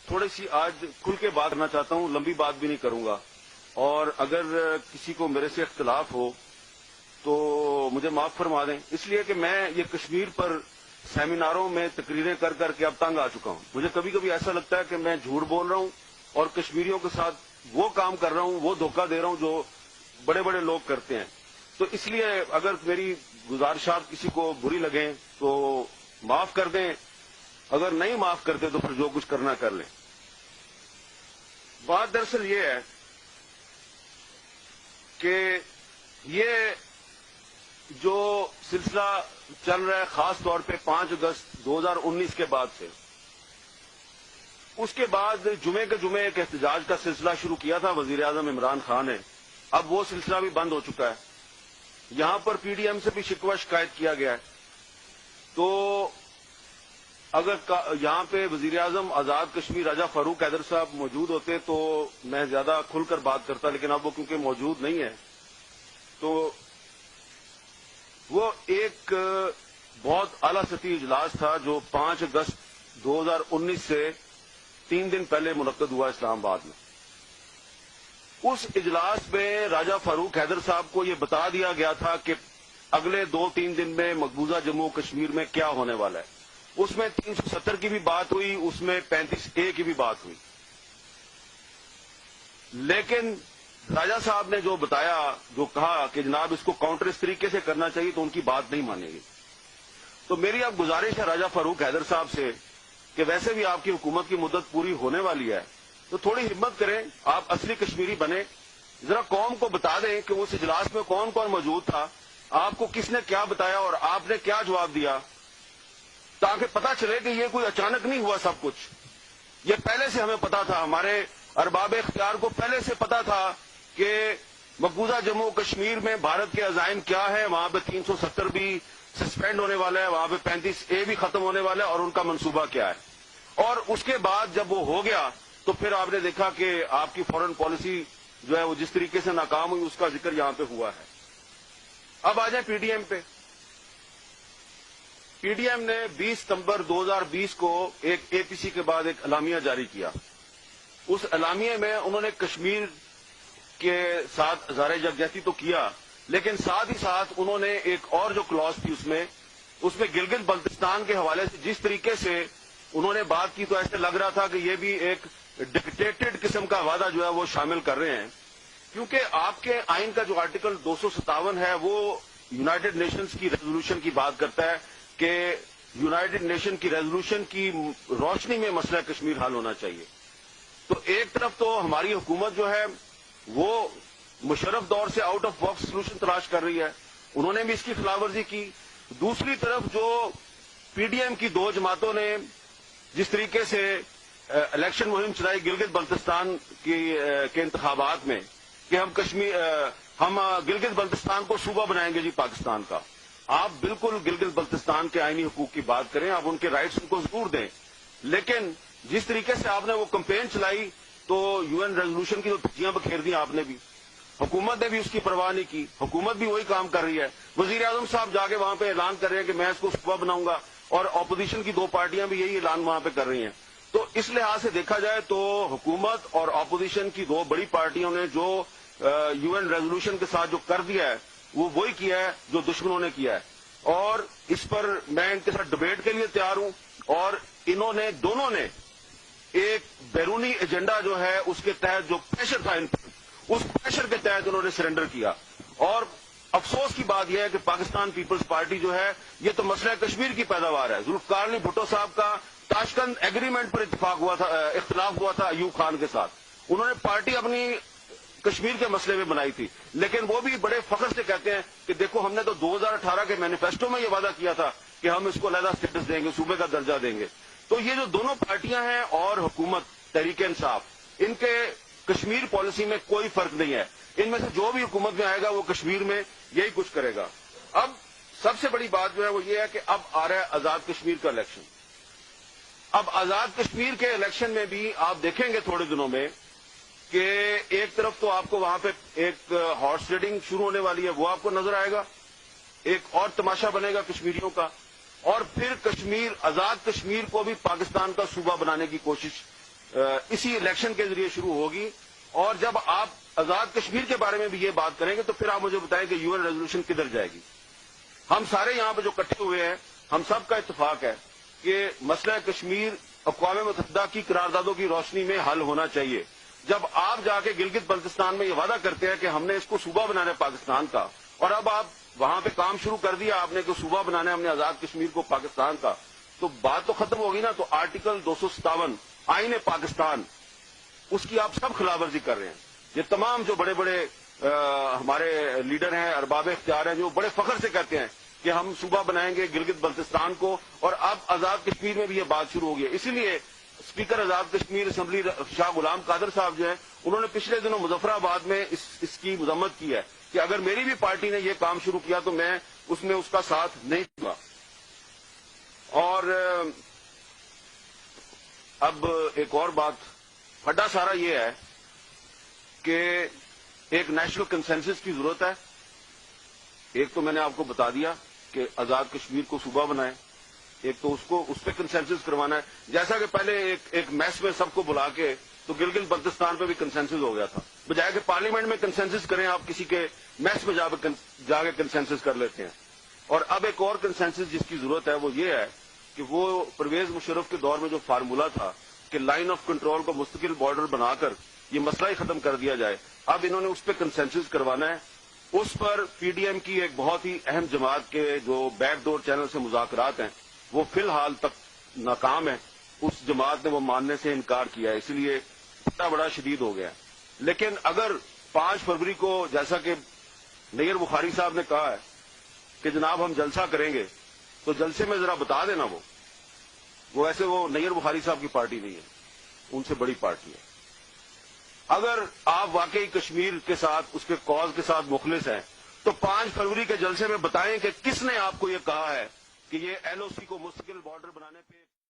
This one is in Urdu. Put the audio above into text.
تھوڑی سی آج کھل کے بات کرنا چاہتا ہوں، لمبی بات بھی نہیں کروں گا، اور اگر کسی کو میرے سے اختلاف ہو تو مجھے معاف فرما دیں، اس لیے کہ میں یہ کشمیر پر سیمیناروں میں تقریریں کر کر کے اب تنگ آ چکا ہوں۔ مجھے کبھی کبھی ایسا لگتا ہے کہ میں جھوٹ بول رہا ہوں اور کشمیریوں کے ساتھ وہ کام کر رہا ہوں، وہ دھوکہ دے رہا ہوں جو بڑے بڑے لوگ کرتے ہیں۔ تو اس لیے اگر میری گزارشات کسی کو بری لگیں تو معاف کر دیں، اگر نہیں معاف کرتے تو پھر جو کچھ کرنا کر لیں۔ بات دراصل یہ ہے کہ یہ جو سلسلہ چل رہا ہے خاص طور پہ 5 اگست 2019 کے بعد سے، اس کے بعد جمعے کے جمعے ایک احتجاج کا سلسلہ شروع کیا تھا وزیر اعظم عمران خان نے، اب وہ سلسلہ بھی بند ہو چکا ہے۔ یہاں پر پی ڈی ایم سے بھی شکوہ شکایت کیا گیا ہے۔ تو اگر یہاں پہ وزیر اعظم آزاد کشمیر راجہ فاروق حیدر صاحب موجود ہوتے تو میں زیادہ کھل کر بات کرتا، لیکن اب وہ کیونکہ موجود نہیں ہے تو وہ ایک بہت اعلیٰ سطحی اجلاس تھا جو 5 اگست 2019 سے 3 دن پہلے منعقد ہوا اسلام آباد میں۔ اس اجلاس میں راجہ فاروق حیدر صاحب کو یہ بتا دیا گیا تھا کہ اگلے 2-3 دن میں مقبوضہ جموں کشمیر میں کیا ہونے والا ہے۔ اس میں 370 کی بھی بات ہوئی، اس میں 35A کی بھی بات ہوئی، لیکن راجہ صاحب نے جو بتایا، جو کہا کہ جناب اس کو کاؤنٹر اس طریقے سے کرنا چاہیے، تو ان کی بات نہیں مانے گی۔ تو میری اب گزارش ہے راجہ فاروق حیدر صاحب سے کہ ویسے بھی آپ کی حکومت کی مدت پوری ہونے والی ہے، تو تھوڑی ہمت کریں، آپ اصلی کشمیری بنیں، ذرا قوم کو بتا دیں کہ اس اجلاس میں کون کون موجود تھا، آپ کو کس نے کیا بتایا اور آپ نے کیا جواب دیا، تاکہ پتہ چلے کہ یہ کوئی اچانک نہیں ہوا سب کچھ، یہ پہلے سے ہمیں پتا تھا، ہمارے ارباب اختیار کو پہلے سے پتا تھا کہ مقبوضہ جموں کشمیر میں بھارت کے عزائم کیا ہے، وہاں پہ 370 بھی سسپینڈ ہونے والا ہے، وہاں پہ 35A بھی ختم ہونے والا ہے، اور ان کا منصوبہ کیا ہے۔ اور اس کے بعد جب وہ ہو گیا تو پھر آپ نے دیکھا کہ آپ کی فورن پالیسی جو ہے وہ جس طریقے سے ناکام ہوئی، اس کا ذکر یہاں پہ ہوا ہے۔ اب آ جائیں پی ڈی ایم پہ۔ پی ڈی ایم نے 20 ستمبر 2020 کو ایک APC کے بعد ایک اعلامیہ جاری کیا۔ اس اعلامیے میں انہوں نے کشمیر کے ساتھ اظہار یکجہتی تو کیا، لیکن ساتھ ہی ساتھ انہوں نے ایک اور جو کلاس تھی اس میں گلگت بلتستان کے حوالے سے جس طریقے سے انہوں نے بات کی، تو ایسے لگ رہا تھا کہ یہ بھی ایک ڈکٹیٹڈ قسم کا وعدہ جو ہے وہ شامل کر رہے ہیں، کیونکہ آپ کے آئین کا جو آرٹیکل 257 ہے وہ یونائیٹڈ نیشنز کی ریزولوشن کی بات کرتا ہے کہ یونائیٹڈ نیشن کی ریزولوشن کی روشنی میں مسئلہ کشمیر حل ہونا چاہیے۔ تو ایک طرف تو ہماری حکومت جو ہے وہ مشرف دور سے آؤٹ آف باکس سولوشن تلاش کر رہی ہے، انہوں نے بھی اس کی خلاف ورزی کی۔ دوسری طرف جو پی ڈی ایم کی 2 جماعتوں نے جس طریقے سے الیکشن مہم چلائی گلگت بلتستان کے انتخابات میں کہ ہم گلگت بلتستان کو صوبہ بنائیں گے جی پاکستان کا، آپ بالکل گلگت بلتستان کے آئینی حقوق کی بات کریں، آپ ان کے رائٹس ان کو ضرور دیں، لیکن جس طریقے سے آپ نے وہ کمپین چلائی تو UN ریزولوشن کی تو دھجیاں بکھیر دیں آپ نے بھی، حکومت نے بھی اس کی پرواہ نہیں کی، حکومت بھی وہی کام کر رہی ہے۔ وزیر اعظم صاحب جا کے وہاں پہ اعلان کر رہے ہیں کہ میں اس کو صوبہ بناؤں گا، اور اپوزیشن کی 2 پارٹیاں بھی یہی اعلان وہاں پہ کر رہی ہیں۔ تو اس لحاظ سے دیکھا جائے تو حکومت اور اپوزیشن کی 2 بڑی پارٹیوں نے جو UN ریزولوشن کے ساتھ جو کر دیا ہے وہ وہی کیا ہے جو دشمنوں نے کیا ہے، اور اس پر میں ان کے ساتھ ڈبیٹ کے لیے تیار ہوں، اور دونوں نے ایک بیرونی ایجنڈا جو ہے اس کے تحت جو پریشر تھا ان پر، اس پریشر کے تحت انہوں نے سرنڈر کیا۔ اور افسوس کی بات یہ ہے کہ پاکستان پیپلز پارٹی جو ہے یہ تو مسئلہ کشمیر کی پیداوار ہے۔ ذوالفقار علی بھٹو صاحب کا تاشقند ایگریمنٹ پر اختلاف ہوا تھا ایوب خان کے ساتھ، انہوں نے پارٹی اپنی کشمیر کے مسئلے میں بنائی تھی، لیکن وہ بھی بڑے فخر سے کہتے ہیں کہ دیکھو ہم نے تو 2018 کے مینیفیسٹو میں یہ وعدہ کیا تھا کہ ہم اس کو علیحدہ اسٹیٹس دیں گے، صوبے کا درجہ دیں گے۔ تو یہ جو دونوں پارٹیاں ہیں اور حکومت تحریک انصاف، ان کے کشمیر پالیسی میں کوئی فرق نہیں ہے، ان میں سے جو بھی حکومت میں آئے گا وہ کشمیر میں یہی کچھ کرے گا۔ اب سب سے بڑی بات جو ہے وہ یہ ہے کہ اب آ رہا ہے آزاد کشمیر کا الیکشن۔ اب آزاد کشمیر کے الیکشن میں بھی آپ دیکھیں گے تھوڑے دنوں میں کہ ایک طرف تو آپ کو وہاں پہ ایک ہارس ریڈنگ شروع ہونے والی ہے، وہ آپ کو نظر آئے گا، ایک اور تماشا بنے گا کشمیریوں کا، اور پھر کشمیر، آزاد کشمیر کو بھی پاکستان کا صوبہ بنانے کی کوشش اسی الیکشن کے ذریعے شروع ہوگی. اور جب آپ آزاد کشمیر کے بارے میں بھی یہ بات کریں گے تو پھر آپ مجھے بتائیں کہ UN ریزولوشن کدھر جائے گی. ہم سارے یہاں پہ جو اکٹھے ہوئے ہیں، ہم سب کا اتفاق ہے کہ مسئلہ کشمیر اقوام متحدہ کی قراردادوں کی روشنی میں حل ہونا چاہیے. جب آپ جا کے گلگت بلتستان میں یہ وعدہ کرتے ہیں کہ ہم نے اس کو صوبہ بنانا ہے پاکستان کا، اور اب آپ وہاں پہ کام شروع کر دیا آپ نے کہ صوبہ بنانا ہے ہم نے آزاد کشمیر کو پاکستان کا، تو بات تو ختم ہوگی نا. تو آرٹیکل 257 آئین پاکستان، اس کی آپ سب خلاف ورزی کر رہے ہیں. یہ تمام جو بڑے بڑے ہمارے لیڈر ہیں، ارباب اختیار ہیں، جو بڑے فخر سے کہتے ہیں کہ ہم صوبہ بنائیں گے گلگت بلتستان کو، اور اب آزاد کشمیر میں بھی یہ بات شروع ہو گئی ہے. اسی لیے اسپیکر آزاد کشمیر اسمبلی شاہ غلام قادر صاحب جو ہیں، انہوں نے پچھلے دنوں مظفر آباد میں اس کی مذمت کی ہے کہ اگر میری بھی پارٹی نے یہ کام شروع کیا تو میں اس کا ساتھ نہیں دوں گا. اور اب ایک اور بات پھڈا سارا یہ ہے کہ ایک نیشنل کنسنسس کی ضرورت ہے. ایک تو میں نے آپ کو بتا دیا کہ آزاد کشمیر کو صوبہ بنائیں، ایک تو اس پہ کنسنسس کروانا ہے. جیسا کہ پہلے ایک میس میں سب کو بلا کے تو گلگت بلتستان پہ بھی کنسنسس ہو گیا تھا، بجائے کہ پارلیمنٹ میں کنسنسس کریں آپ کسی کے میس میں جا کے کنسنسس کر لیتے ہیں. اور اب ایک اور کنسنسس جس کی ضرورت ہے وہ یہ ہے کہ وہ پرویز مشرف کے دور میں جو فارمولا تھا کہ لائن آف کنٹرول کو مستقل بارڈر بنا کر یہ مسئلہ ہی ختم کر دیا جائے، اب انہوں نے اس پہ کنسنسس کروانا ہے. اس پر پی ڈی ایم کی ایک بہت ہی اہم جماعت کے جو بیک ڈور چینل سے مذاکرات ہیں وہ فی الحال تک ناکام ہے. اس جماعت نے وہ ماننے سے انکار کیا ہے، اس لیے بڑا شدید ہو گیا. لیکن اگر 5 فروری کو جیسا کہ نیر بخاری صاحب نے کہا ہے کہ جناب ہم جلسہ کریں گے، تو جلسے میں ذرا بتا دینا وہ ایسے وہ نیر بخاری صاحب کی پارٹی نہیں ہے، ان سے بڑی پارٹی ہے. اگر آپ واقعی کشمیر کے ساتھ اس کے کاز کے ساتھ مخلص ہیں تو 5 فروری کے جلسے میں بتائیں کہ کس نے آپ کو یہ کہا ہے کہ یہ LOC کو مستقل بارڈر بنانے پہ